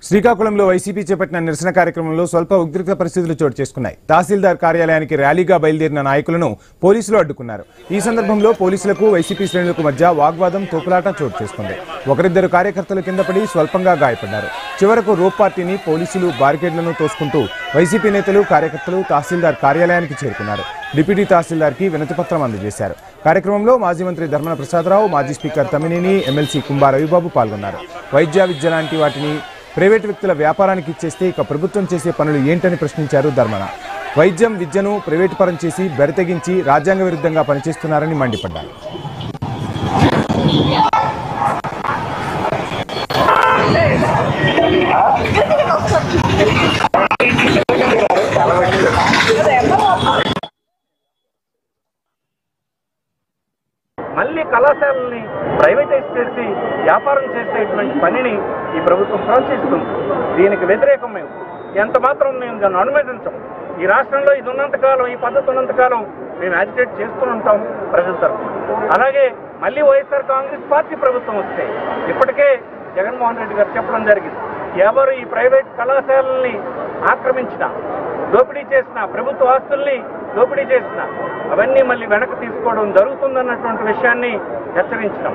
శ్రీకాకుళంలో వైసీపీ చేపట్టిన నిరసన కార్యక్రమంలో స్వల్ప ఉద్రిక్త పరిస్థితులు చోటు చేసుకున్నాయి. తహసీల్దార్ కార్యాలయానికి ర్యాలీగా బయలుదేరిన నాయకులను పోలీసులు అడ్డుకున్నారు. ఈ సందర్భంలో పోలీసులకు వైసీపీ శ్రేణులకు మధ్య వాగ్వాదం, తోపులాట చోటు చేసుకుంది. ఒకరిద్దరు కార్యకర్తలు కింద పడి స్వల్పంగా గాయపడ్డారు. చివరకు రోప్ పార్టీని పోలీసులు బారికేడ్లను తోసుకుంటూ వైసీపీ నేతలు, కార్యకర్తలు తహసీల్దార్ కార్యాలయానికి చేరుకున్నారు. డిప్యూటీ తహసీల్దార్కి వినతిపత్రం అందజేశారు. కార్యక్రమంలో మాజీ మంత్రి ధర్మన ప్రసాదరావు, మాజీ స్పీకర్ తమ్మినేని, ఎమ్మెల్సీ కుంభా రవిబాబు పాల్గొన్నారు. వైద్య, విద్య లాంటి వాటిని ప్రైవేటు వ్యక్తుల వ్యాపారానికి ఇచ్చేస్తే ఇక ప్రభుత్వం చేసే పనులు ఏంటని ప్రశ్నించారు ధర్మన. వైద్యం, విద్యను ప్రైవేటు పరం చేసి బెరతెగించి రాజ్యాంగ విరుద్ధంగా పనిచేస్తున్నారని మండిపడ్డారు. మళ్ళీ కళాశాలని ప్రైవేటైజ్ చేసి వ్యాపారం చేసేటువంటి పనిని ఈ ప్రభుత్వం ప్రోత్సహిస్తుంది. దీనికి వ్యతిరేకం మేము ఎంత మాత్రం మేము దాన్ని అనుమతించాం. ఈ రాష్ట్రంలో ఇది ఉన్నంతకాలం, ఈ పద్ధతి ఉన్నంతకాలం మేము యాజిటేట్ చేస్తూ ఉంటాం ప్రజల తరఫున. అలాగే మళ్ళీ వైఎస్ఆర్ కాంగ్రెస్ పార్టీ ప్రభుత్వం వస్తే ఇప్పటికే జగన్మోహన్ రెడ్డి గారు చెప్పడం జరిగింది, ఎవరు ఈ ప్రైవేట్ కళాశాలని ఆక్రమించినా, దోపిడీ చేసిన, ప్రభుత్వ ఆస్తుల్ని దోపిడీ చేసిన అవన్నీ మళ్ళీ వెనక్కి తీసుకోవడం జరుగుతుందన్నటువంటి విషయాన్ని హెచ్చరించడం.